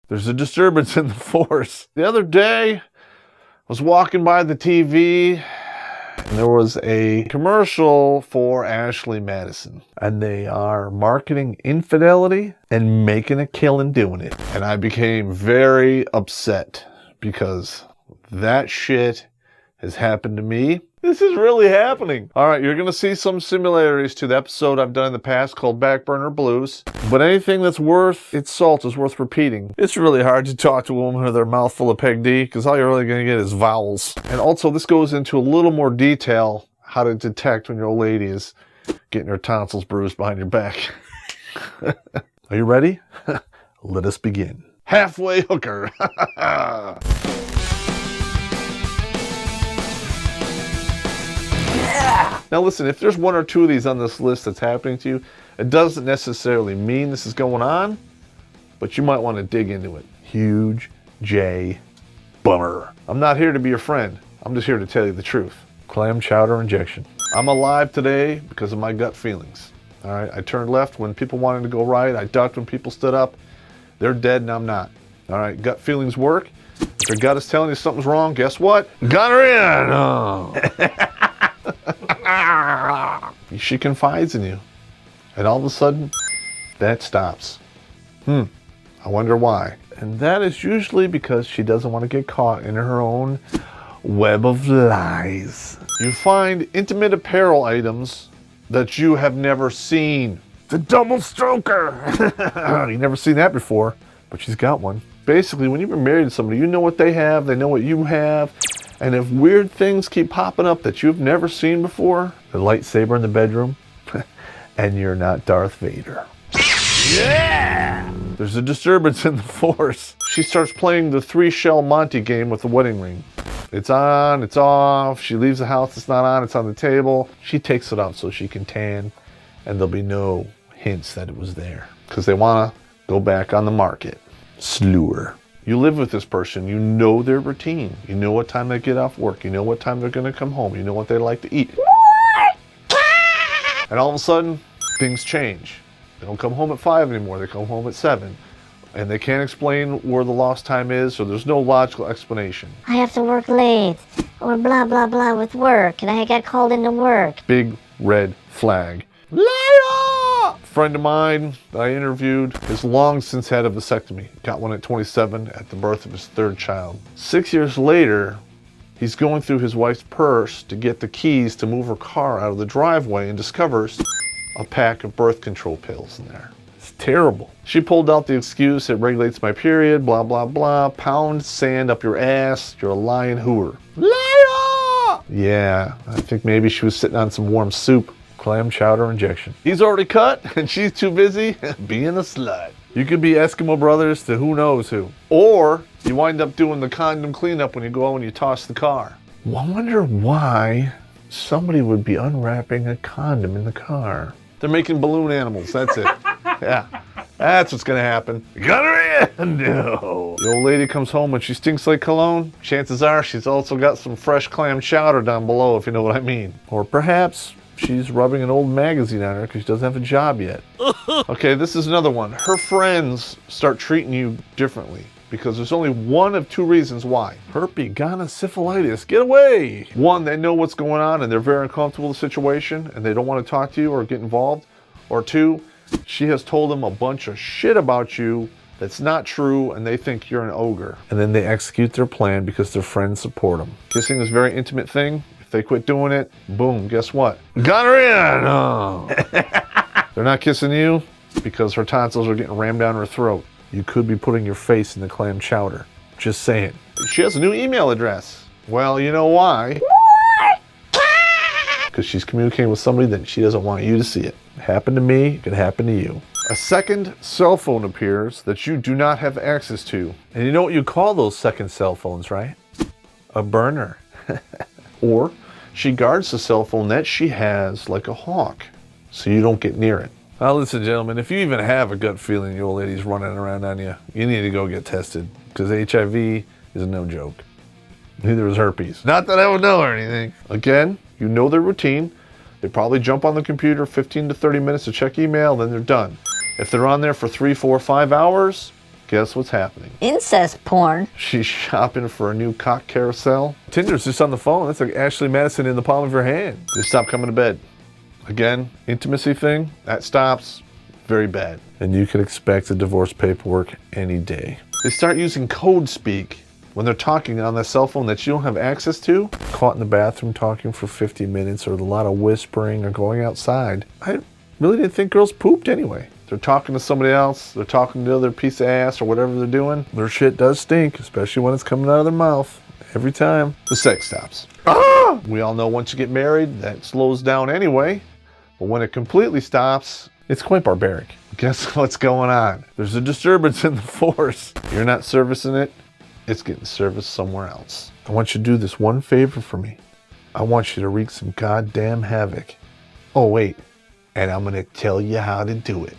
There's a disturbance in the force. The other day, I was walking by the TV, and there was a commercial for Ashley Madison. And they are marketing infidelity and making a killing doing it. And I became very upset because that shit has happened to me. This is really happening. All right, you're going to see some similarities to the episode I've done in the past called Backburner Blues. But anything that's worth its salt is worth repeating. It's really hard to talk to a woman with their mouth full of Peg D because all you're really going to get is vowels. And also, this goes into a little more detail how to detect when your old lady is getting her tonsils bruised behind your back. Are you ready? Let us begin. Halfway hooker. Now listen, if there's one or two of these on this list that's happening to you, it doesn't necessarily mean this is going on, but you might want to dig into it. Huge J bummer. I'm not here to be your friend. I'm just here to tell you the truth. Clam chowder injection. I'm alive today because of my gut feelings. All right, I turned left when people wanted to go right. I ducked when people stood up. They're dead and I'm not. All right, gut feelings work. If your gut is telling you something's wrong, guess what? Got her in. Oh. She confides in you, and all of a sudden, that stops. I wonder why. And that is usually because she doesn't want to get caught in her own web of lies. You find intimate apparel items that you have never seen. The double stroker. You've never seen that before, but she's got one. Basically, when you've been married to somebody, you know what they have, they know what you have. And if weird things keep popping up that you've never seen before, the lightsaber in the bedroom, and you're not Darth Vader. Yeah! There's a disturbance in the force. She starts playing the 3-shell Monty game with the wedding ring. It's on, it's off. She leaves the house, it's not on, it's on the table. She takes it off so she can tan, and there'll be no hints that it was there. Because they want to go back on the market. Slew her. You live with this person, you know their routine. You know what time they get off work. You know what time they're going to come home. You know what they like to eat. And all of a sudden, things change. They don't come home at 5 anymore. They come home at 7. And they can't explain where the lost time is, so there's no logical explanation. I have to work late, or blah, blah, blah with work, and I got called into work. Big red flag. Liar! A friend of mine that I interviewed has long since had a vasectomy. Got one at 27 at the birth of his 3rd child. 6 years later, he's going through his wife's purse to get the keys to move her car out of the driveway and discovers a pack of birth control pills in there. It's terrible. She pulled out the excuse, it regulates my period, blah, blah, blah. Pound sand up your ass. You're a lying hooer. Liar! Yeah, I think maybe she was sitting on some warm soup. Clam chowder injection. He's already cut and she's too busy being a slut. You could be Eskimo brothers to who knows who. Or you wind up doing the condom cleanup when you go out and you toss the car. Well, I wonder why somebody would be unwrapping a condom in the car. They're making balloon animals, that's it. Yeah, that's what's gonna happen. Got her in! No. The old lady comes home and she stinks like cologne. Chances are she's also got some fresh clam chowder down below, if you know what I mean. Or perhaps she's rubbing an old magazine on her because she doesn't have a job yet. Okay, this is another one. Her friends start treating you differently because there's only one of 2 reasons why. Herpes, gonorrhea, syphilitis, get away! 1, they know what's going on and they're very uncomfortable with the situation and they don't want to talk to you or get involved. Or 2, she has told them a bunch of shit about you that's not true and they think you're an ogre. And then they execute their plan because their friends support them. Kissing is a very intimate thing. If they quit doing it, boom, guess what? Got her in! Oh. They're not kissing you because her tonsils are getting rammed down her throat. You could be putting your face in the clam chowder. Just saying. She has a new email address. Well, you know why? Because she's communicating with somebody that she doesn't want you to see it. It happened to me, it could happen to you. A second cell phone appears that you do not have access to. And you know what you call those second cell phones, right? A burner. Or she guards the cell phone that she has like a hawk, so you don't get near it. Now listen, gentlemen, if you even have a gut feeling your old lady's running around on you, you need to go get tested, because HIV is no joke. Neither is herpes. Not that I would know or anything. Again, you know their routine. They probably jump on the computer 15 to 30 minutes to check email, then they're done. If they're on there for 3, 4, 5 hours, Guess what's happening? Incest porn? She's shopping for a new cock carousel. Tinder's just on the phone. That's like Ashley Madison in the palm of your hand. Just stop coming to bed. Again, intimacy thing, that stops. Very bad. And you can expect the divorce paperwork any day. They start using code speak when they're talking on the cell phone that you don't have access to. Caught in the bathroom talking for 50 minutes or a lot of whispering or going outside. I really didn't think girls pooped anyway. They're talking to somebody else, they're talking to the other piece of ass or whatever they're doing. Their shit does stink, especially when it's coming out of their mouth. Every time. The sex stops. Ah! We all know once you get married, that slows down anyway. But when it completely stops, it's quite barbaric. Guess what's going on? There's a disturbance in the force. You're not servicing it, it's getting serviced somewhere else. I want you to do this one favor for me. I want you to wreak some goddamn havoc. Oh wait, and I'm gonna tell you how to do it.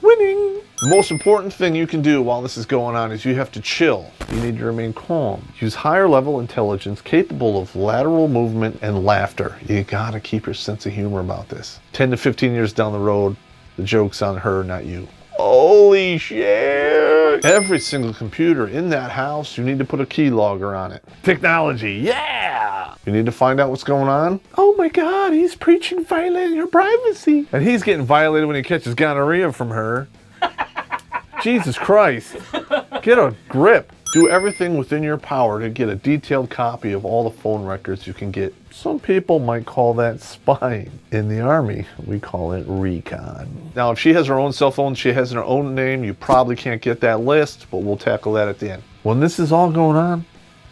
Winning! The most important thing you can do while this is going on is you have to chill. You need to remain calm. Use higher level intelligence capable of lateral movement and laughter. You gotta keep your sense of humor about this. 10 to 15 years down the road, the joke's on her, not you. Holy shit! Every single computer in that house, you need to put a keylogger on it. Technology, yeah! You need to find out what's going on. Oh my God, he's preaching violating her privacy. And he's getting violated when he catches gonorrhea from her. Jesus Christ. Get a grip. Do everything within your power to get a detailed copy of all the phone records you can get. Some people might call that spying. In the Army, we call it recon. Now, if she has her own cell phone, she has her own name, you probably can't get that list, but we'll tackle that at the end. When this is all going on,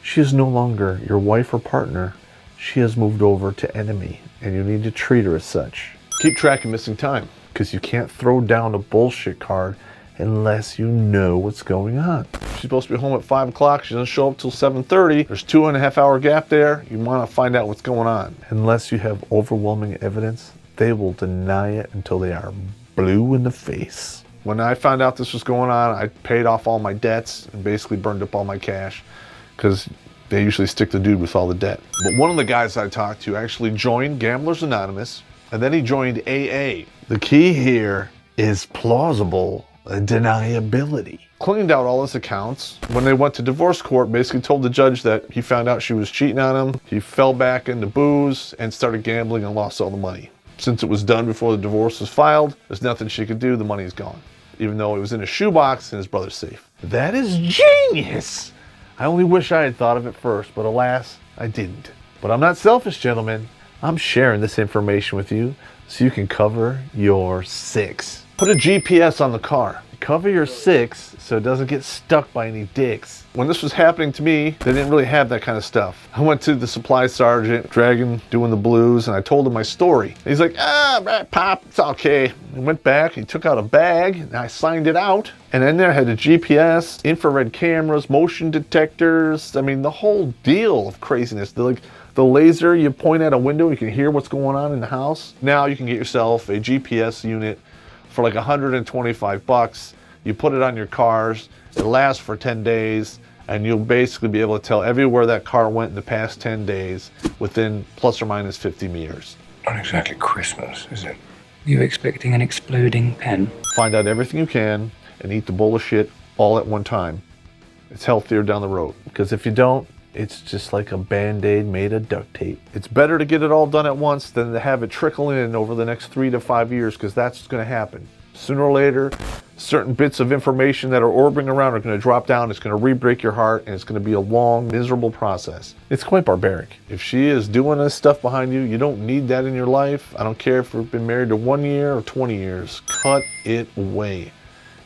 she is no longer your wife or partner. She has moved over to enemy, and you need to treat her as such. Keep track of missing time, because you can't throw down a bullshit card unless you know what's going on. She's supposed to be home at 5 o'clock. She doesn't show up till 7:30. There's 2.5 hour gap there. You want to find out what's going on. Unless you have overwhelming evidence, they will deny it until they are blue in the face. When I found out this was going on, I paid off all my debts and basically burned up all my cash because they usually stick the dude with all the debt. But one of the guys I talked to actually joined Gamblers Anonymous, and then he joined AA. The key here is plausible deniability. Cleaned out all his accounts. When they went to divorce court, basically told the judge that he found out she was cheating on him. He fell back into booze and started gambling and lost all the money. Since it was done before the divorce was filed, there's nothing she could do. The money's gone. Even though it was in a shoebox and his brother's safe. That is genius! I only wish I had thought of it first, but alas, I didn't. But I'm not selfish, gentlemen. I'm sharing this information with you so you can cover your 6. Put a GPS on the car. Cover your 6 so it doesn't get stuck by any dicks. When this was happening to me, they didn't really have that kind of stuff. I went to the supply sergeant, dragging, doing the blues, and I told him my story. He's like, Pop, it's okay. He went back, he took out a bag, and I signed it out. And in there I had a GPS, infrared cameras, motion detectors. I mean, the whole deal of craziness. The laser, you point at a window, you can hear what's going on in the house. Now you can get yourself a GPS unit for like $125. You put it on your cars, it lasts for 10 days, and you'll basically be able to tell everywhere that car went in the past 10 days within plus or minus 50 meters. Not exactly Christmas, is it? You expecting an exploding pen? Find out everything you can and eat the bowl of shit all at one time. It's healthier down the road, because if you don't, it's just like a Band-Aid made of duct tape. It's better to get it all done at once than to have it trickle in over the next 3 to 5 years, because that's what's going to happen. Sooner or later, certain bits of information that are orbiting around are going to drop down. It's going to re-break your heart, and it's going to be a long, miserable process. It's quite barbaric. If she is doing this stuff behind you, you don't need that in your life. I don't care if you've been married to 1 year or 20 years. Cut it away.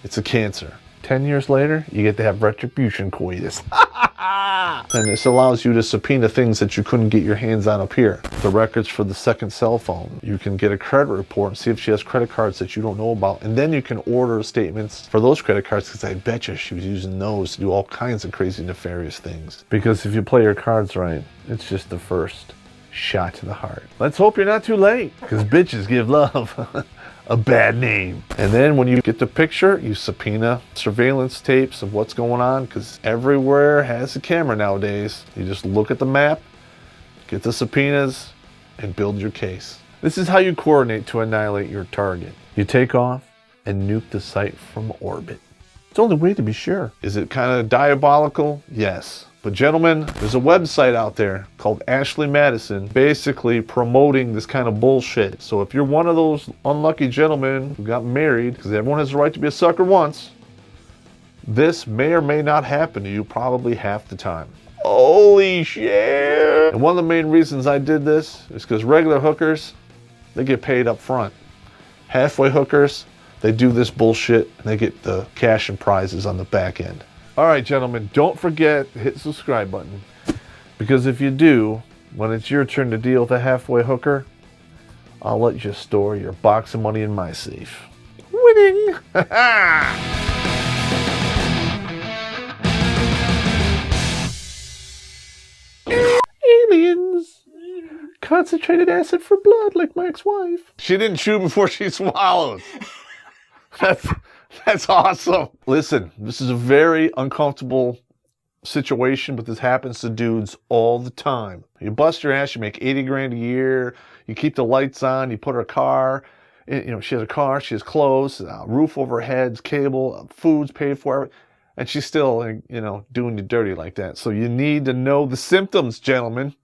It's a cancer. 10 years later, you get to have retribution coitus. And this allows you to subpoena things that you couldn't get your hands on up here. The records for the second cell phone. You can get a credit report and see if she has credit cards that you don't know about. And then you can order statements for those credit cards, because I bet you she was using those to do all kinds of crazy, nefarious things. Because if you play your cards right, it's just the first shot to the heart. Let's hope you're not too late, because bitches give love a bad name. And then when you get the picture, you subpoena surveillance tapes of what's going on, because everywhere has a camera nowadays. You just look at the map, get the subpoenas, and build your case. This is how you coordinate to annihilate your target. You take off and nuke the site from orbit. the only way to be sure. Is it kind of diabolical? Yes. But gentlemen, there's a website out there called Ashley Madison basically promoting this kind of bullshit. So if you're one of those unlucky gentlemen who got married, because everyone has the right to be a sucker once, this may or may not happen to you probably half the time. Holy shit! And one of the main reasons I did this is because regular hookers, they get paid up front. Halfway hookers, they do this bullshit and they get the cash and prizes on the back end. All right, gentlemen, don't forget to hit the subscribe button, because if you do, when it's your turn to deal with a halfway hooker, I'll let you store your box of money in my safe. Winning! Aliens! Concentrated acid for blood like my ex-wife. She didn't chew before she swallowed. That's awesome. Listen, this is a very uncomfortable situation, but this happens to dudes all the time. You bust your ass, you make 80 grand a year, you keep the lights on, you put her car, she has a car, she has clothes, a roof over her head, cable, food's paid for, and she's still, doing you dirty like that. So you need to know the symptoms, gentlemen.